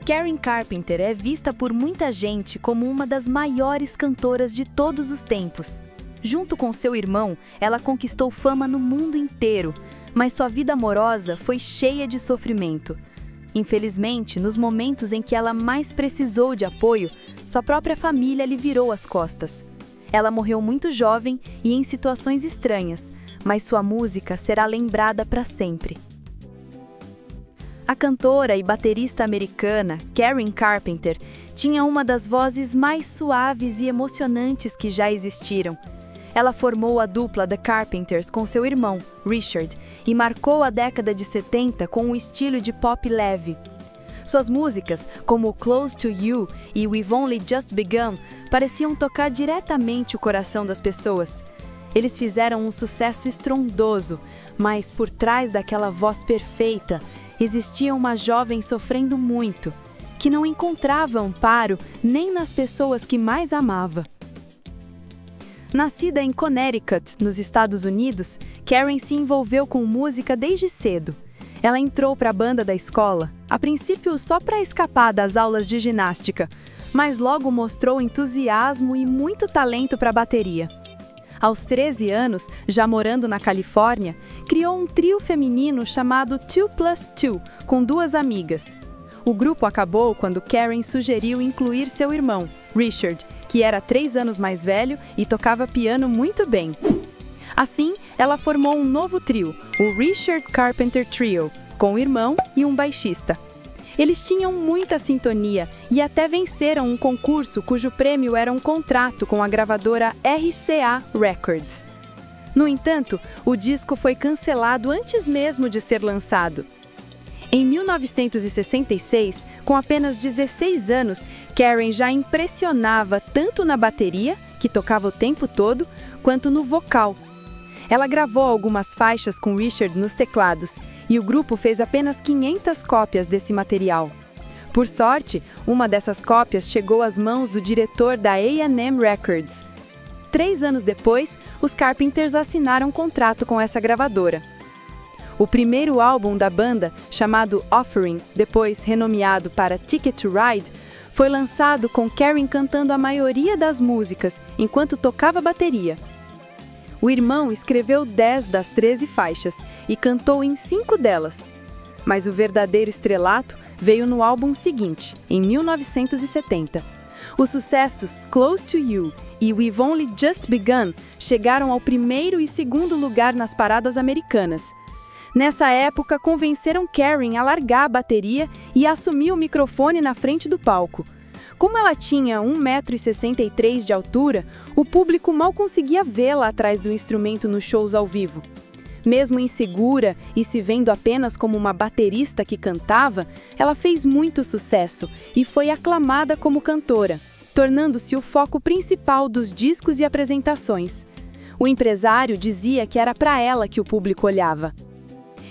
Karen Carpenter é vista por muita gente como uma das maiores cantoras de todos os tempos. Junto com seu irmão, ela conquistou fama no mundo inteiro, mas sua vida amorosa foi cheia de sofrimento. Infelizmente, nos momentos em que ela mais precisou de apoio, sua própria família lhe virou as costas. Ela morreu muito jovem e em situações estranhas, mas sua música será lembrada para sempre. A cantora e baterista americana Karen Carpenter tinha uma das vozes mais suaves e emocionantes que já existiram. Ela formou a dupla The Carpenters com seu irmão, Richard, e marcou a década de 70 com um estilo de pop leve. Suas músicas, como Close to You e We've Only Just Begun, pareciam tocar diretamente o coração das pessoas. Eles fizeram um sucesso estrondoso, mas por trás daquela voz perfeita, existia uma jovem sofrendo muito, que não encontrava amparo nem nas pessoas que mais amava. Nascida em Connecticut, nos Estados Unidos, Karen se envolveu com música desde cedo. Ela entrou para a banda da escola, a princípio só para escapar das aulas de ginástica, mas logo mostrou entusiasmo e muito talento para a bateria. Aos 13 anos, já morando na Califórnia, criou um trio feminino chamado 2+2, com duas amigas. O grupo acabou quando Karen sugeriu incluir seu irmão, Richard, que era 3 anos mais velho e tocava piano muito bem. Assim, ela formou um novo trio, o Richard Carpenter Trio, com um irmão e um baixista. Eles tinham muita sintonia e até venceram um concurso cujo prêmio era um contrato com a gravadora RCA Records. No entanto, o disco foi cancelado antes mesmo de ser lançado. Em 1966, com apenas 16 anos, Karen já impressionava tanto na bateria, que tocava o tempo todo, quanto no vocal. Ela gravou algumas faixas com Richard nos teclados, e o grupo fez apenas 500 cópias desse material. Por sorte, uma dessas cópias chegou às mãos do diretor da A&M Records. 3 anos depois, os Carpenters assinaram um contrato com essa gravadora. O primeiro álbum da banda, chamado Offering, depois renomeado para Ticket to Ride, foi lançado com Karen cantando a maioria das músicas, enquanto tocava bateria. O irmão escreveu 10 das 13 faixas e cantou em 5 delas. Mas o verdadeiro estrelato veio no álbum seguinte, em 1970. Os sucessos Close to You e We've Only Just Begun chegaram ao 1º e 2º lugar nas paradas americanas. Nessa época, convenceram Karen a largar a bateria e assumir o microfone na frente do palco. Como ela tinha 1,63 m de altura, o público mal conseguia vê-la atrás do instrumento nos shows ao vivo. Mesmo insegura e se vendo apenas como uma baterista que cantava, ela fez muito sucesso e foi aclamada como cantora, tornando-se o foco principal dos discos e apresentações. O empresário dizia que era para ela que o público olhava.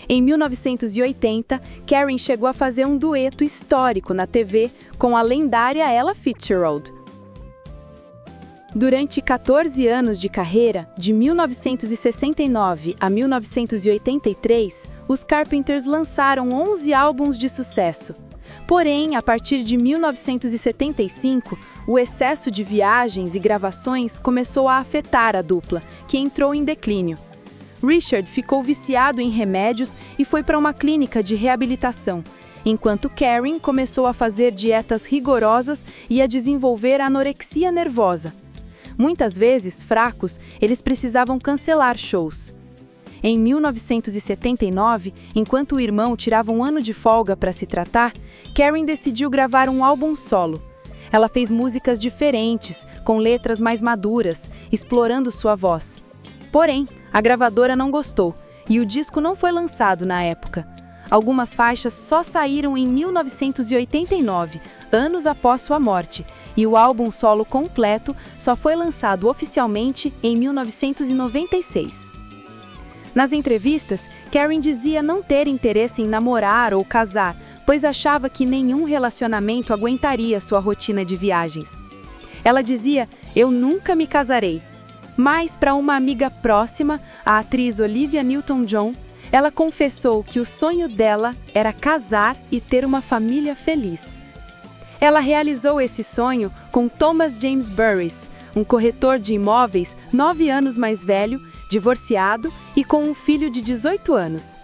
Em 1980, Karen chegou a fazer um dueto histórico na TV com a lendária Ella Fitzgerald. Durante 14 anos de carreira, de 1969 a 1983, os Carpenters lançaram 11 álbuns de sucesso. Porém, a partir de 1975, o excesso de viagens e gravações começou a afetar a dupla, que entrou em declínio. Richard ficou viciado em remédios e foi para uma clínica de reabilitação, enquanto Karen começou a fazer dietas rigorosas e a desenvolver anorexia nervosa. Muitas vezes, fracos, eles precisavam cancelar shows. Em 1979, enquanto o irmão tirava um ano de folga para se tratar, Karen decidiu gravar um álbum solo. Ela fez músicas diferentes, com letras mais maduras, explorando sua voz. Porém, a gravadora não gostou e o disco não foi lançado na época. Algumas faixas só saíram em 1989, anos após sua morte, e o álbum solo completo só foi lançado oficialmente em 1996. Nas entrevistas, Karen dizia não ter interesse em namorar ou casar, pois achava que nenhum relacionamento aguentaria sua rotina de viagens. Ela dizia: "Eu nunca me casarei." Mas, para uma amiga próxima, a atriz Olivia Newton-John, ela confessou que o sonho dela era casar e ter uma família feliz. Ela realizou esse sonho com Thomas James Burris, um corretor de imóveis 9 anos mais velho, divorciado e com um filho de 18 anos.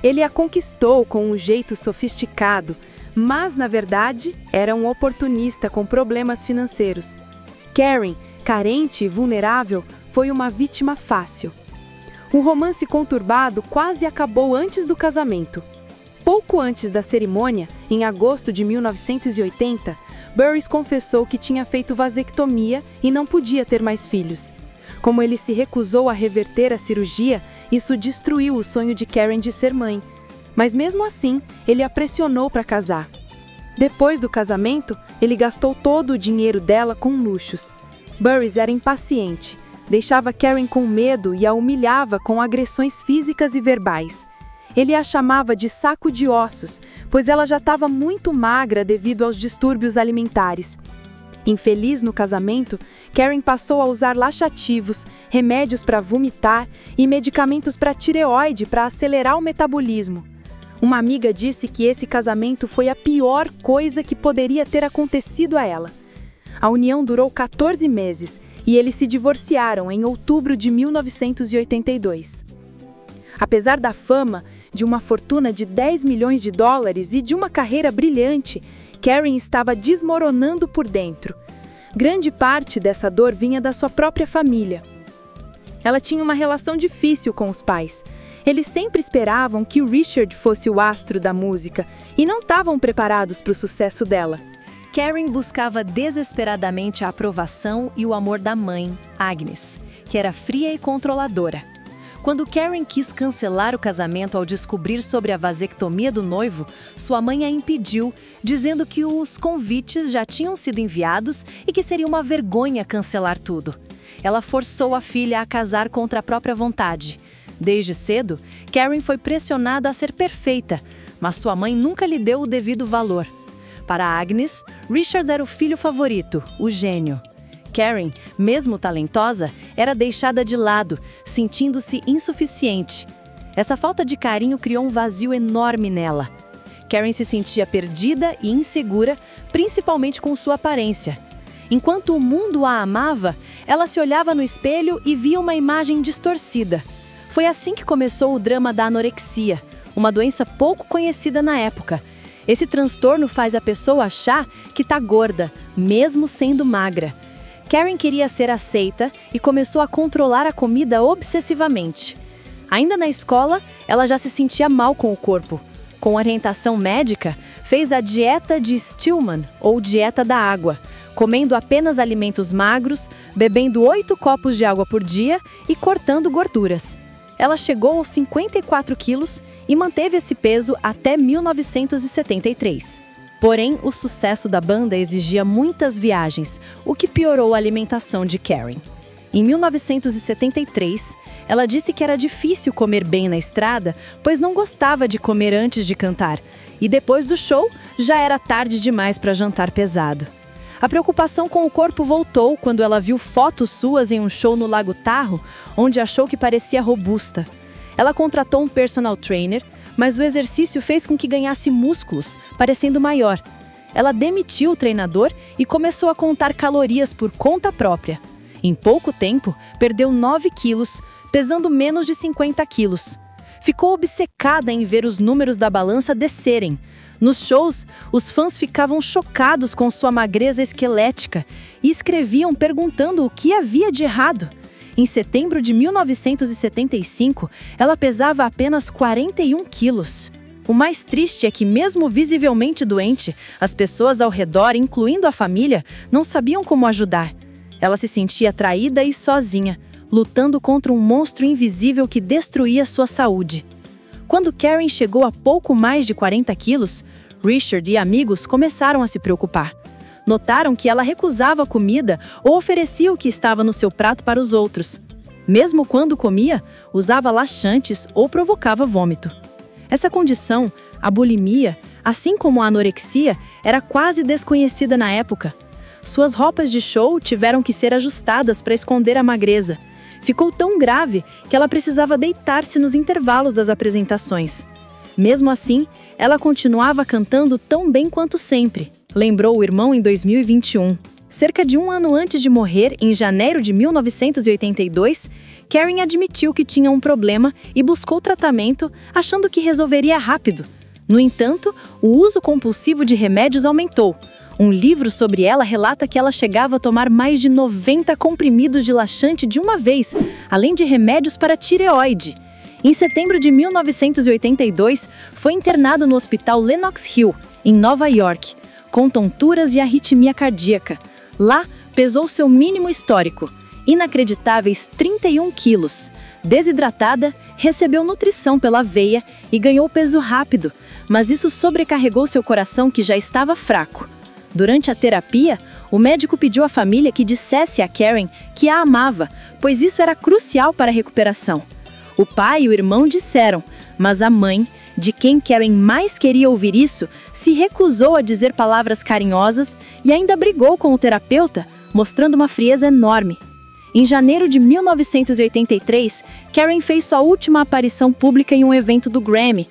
Ele a conquistou com um jeito sofisticado, mas, na verdade, era um oportunista com problemas financeiros. Karen, carente e vulnerável, foi uma vítima fácil. O romance conturbado quase acabou antes do casamento. Pouco antes da cerimônia, em agosto de 1980, Burris confessou que tinha feito vasectomia e não podia ter mais filhos. Como ele se recusou a reverter a cirurgia, isso destruiu o sonho de Karen de ser mãe. Mas mesmo assim, ele a pressionou para casar. Depois do casamento, ele gastou todo o dinheiro dela com luxos. Burris era impaciente, deixava Karen com medo e a humilhava com agressões físicas e verbais. Ele a chamava de saco de ossos, pois ela já estava muito magra devido aos distúrbios alimentares. Infeliz no casamento, Karen passou a usar laxativos, remédios para vomitar e medicamentos para tireoide para acelerar o metabolismo. Uma amiga disse que esse casamento foi a pior coisa que poderia ter acontecido a ela. A união durou 14 meses e eles se divorciaram em outubro de 1982. Apesar da fama, de uma fortuna de 10 milhões de dólares e de uma carreira brilhante, Karen estava desmoronando por dentro. Grande parte dessa dor vinha da sua própria família. Ela tinha uma relação difícil com os pais. Eles sempre esperavam que o Richard fosse o astro da música e não estavam preparados para o sucesso dela. Karen buscava desesperadamente a aprovação e o amor da mãe, Agnes, que era fria e controladora. Quando Karen quis cancelar o casamento ao descobrir sobre a vasectomia do noivo, sua mãe a impediu, dizendo que os convites já tinham sido enviados e que seria uma vergonha cancelar tudo. Ela forçou a filha a casar contra a própria vontade. Desde cedo, Karen foi pressionada a ser perfeita, mas sua mãe nunca lhe deu o devido valor. Para Agnes, Richard era o filho favorito, o gênio. Karen, mesmo talentosa, era deixada de lado, sentindo-se insuficiente. Essa falta de carinho criou um vazio enorme nela. Karen se sentia perdida e insegura, principalmente com sua aparência. Enquanto o mundo a amava, ela se olhava no espelho e via uma imagem distorcida. Foi assim que começou o drama da anorexia, uma doença pouco conhecida na época. Esse transtorno faz a pessoa achar que está gorda, mesmo sendo magra. Karen queria ser aceita e começou a controlar a comida obsessivamente. Ainda na escola, ela já se sentia mal com o corpo. Com orientação médica, fez a dieta de Stillman, ou dieta da água, comendo apenas alimentos magros, bebendo 8 copos de água por dia e cortando gorduras. Ela chegou aos 54 quilos e manteve esse peso até 1973. Porém, o sucesso da banda exigia muitas viagens, o que piorou a alimentação de Karen. Em 1973, ela disse que era difícil comer bem na estrada, pois não gostava de comer antes de cantar, e depois do show, já era tarde demais para jantar pesado. A preocupação com o corpo voltou quando ela viu fotos suas em um show no Lago Tahoe, onde achou que parecia robusta. Ela contratou um personal trainer, mas o exercício fez com que ganhasse músculos, parecendo maior. Ela demitiu o treinador e começou a contar calorias por conta própria. Em pouco tempo, perdeu 9 quilos, pesando menos de 50 quilos. Ficou obcecada em ver os números da balança descerem. Nos shows, os fãs ficavam chocados com sua magreza esquelética e escreviam perguntando o que havia de errado. Em setembro de 1975, ela pesava apenas 41 quilos. O mais triste é que, mesmo visivelmente doente, as pessoas ao redor, incluindo a família, não sabiam como ajudar. Ela se sentia traída e sozinha, lutando contra um monstro invisível que destruía sua saúde. Quando Karen chegou a pouco mais de 40 quilos, Richard e amigos começaram a se preocupar. Notaram que ela recusava comida ou oferecia o que estava no seu prato para os outros. Mesmo quando comia, usava laxantes ou provocava vômito. Essa condição, a bulimia, assim como a anorexia, era quase desconhecida na época. Suas roupas de show tiveram que ser ajustadas para esconder a magreza. Ficou tão grave que ela precisava deitar-se nos intervalos das apresentações. Mesmo assim, ela continuava cantando tão bem quanto sempre. lembrou o irmão em 2021. Cerca de um ano antes de morrer, em janeiro de 1982, Karen admitiu que tinha um problema e buscou tratamento, achando que resolveria rápido. No entanto, o uso compulsivo de remédios aumentou. Um livro sobre ela relata que ela chegava a tomar mais de 90 comprimidos de laxante de uma vez, além de remédios para tireoide. Em setembro de 1982, foi internado no Hospital Lenox Hill, em Nova York, com tonturas e arritmia cardíaca. Lá, pesou seu mínimo histórico, inacreditáveis 31 quilos. Desidratada, recebeu nutrição pela veia e ganhou peso rápido, mas isso sobrecarregou seu coração, que já estava fraco. Durante a terapia, o médico pediu à família que dissesse a Karen que a amava, pois isso era crucial para a recuperação. O pai e o irmão disseram, mas a mãe, de quem Karen mais queria ouvir isso, se recusou a dizer palavras carinhosas e ainda brigou com o terapeuta, mostrando uma frieza enorme. Em janeiro de 1983, Karen fez sua última aparição pública em um evento do Grammy.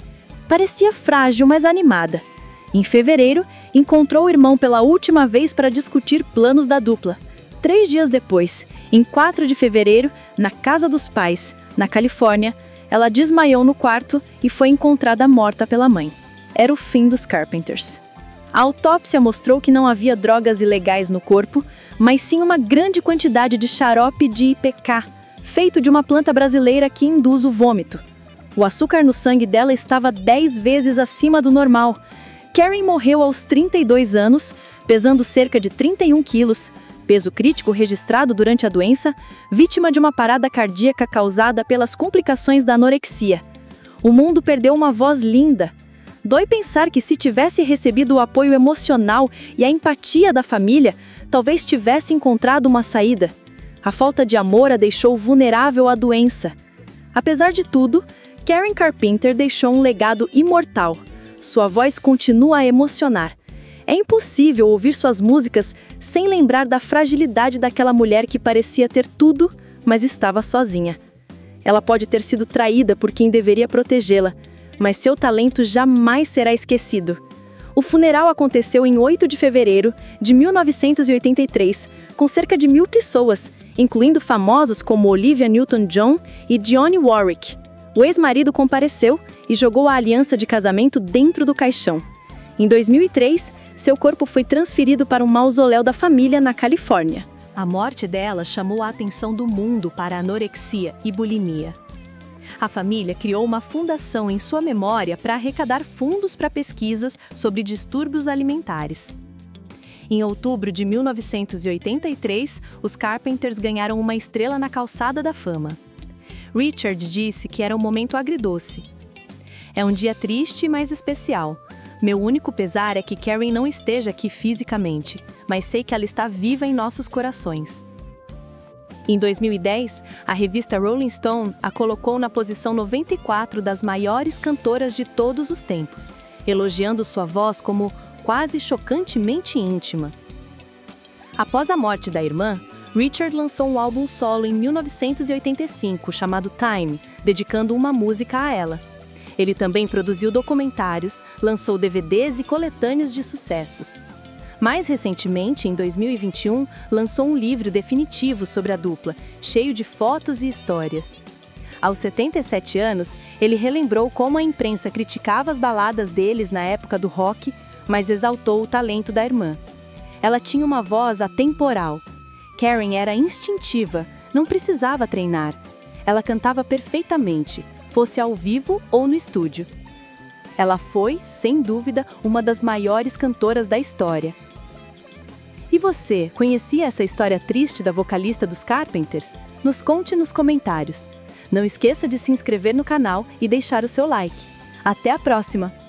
Parecia frágil, mas animada. Em fevereiro, encontrou o irmão pela última vez para discutir planos da dupla. 3 dias depois, em 4 de fevereiro, na casa dos pais, na Califórnia, ela desmaiou no quarto e foi encontrada morta pela mãe. Era o fim dos Carpenters. A autópsia mostrou que não havia drogas ilegais no corpo, mas sim uma grande quantidade de xarope de IPK, feito de uma planta brasileira que induz o vômito. O açúcar no sangue dela estava 10 vezes acima do normal. Karen morreu aos 32 anos, pesando cerca de 31 quilos, peso crítico registrado durante a doença, vítima de uma parada cardíaca causada pelas complicações da anorexia. O mundo perdeu uma voz linda. Dói pensar que, se tivesse recebido o apoio emocional e a empatia da família, talvez tivesse encontrado uma saída. A falta de amor a deixou vulnerável à doença. Apesar de tudo, Karen Carpenter deixou um legado imortal. Sua voz continua a emocionar. É impossível ouvir suas músicas sem lembrar da fragilidade daquela mulher que parecia ter tudo, mas estava sozinha. Ela pode ter sido traída por quem deveria protegê-la, mas seu talento jamais será esquecido. O funeral aconteceu em 8 de fevereiro de 1983, com cerca de 1.000 pessoas, incluindo famosos como Olivia Newton-John e Dionne Warwick. O ex-marido compareceu e jogou a aliança de casamento dentro do caixão. Em 2003, seu corpo foi transferido para um mausoléu da família na Califórnia. A morte dela chamou a atenção do mundo para a anorexia e bulimia. A família criou uma fundação em sua memória para arrecadar fundos para pesquisas sobre distúrbios alimentares. Em outubro de 1983, os Carpenters ganharam uma estrela na calçada da fama. Richard disse que era um momento agridoce. É um dia triste, mas especial. Meu único pesar é que Karen não esteja aqui fisicamente, mas sei que ela está viva em nossos corações. Em 2010, a revista Rolling Stone a colocou na posição 94 das maiores cantoras de todos os tempos, elogiando sua voz como quase chocantemente íntima. Após a morte da irmã, Richard lançou um álbum solo em 1985 chamado Time, dedicando uma música a ela. Ele também produziu documentários, lançou DVDs e coletâneos de sucessos. Mais recentemente, em 2021, lançou um livro definitivo sobre a dupla, cheio de fotos e histórias. Aos 77 anos, ele relembrou como a imprensa criticava as baladas deles na época do rock, mas exaltou o talento da irmã. Ela tinha uma voz atemporal. Karen era instintiva, não precisava treinar. Ela cantava perfeitamente, fosse ao vivo ou no estúdio. Ela foi, sem dúvida, uma das maiores cantoras da história. E você, conhecia essa história triste da vocalista dos Carpenters? Nos conte nos comentários. Não esqueça de se inscrever no canal e deixar o seu like. Até a próxima!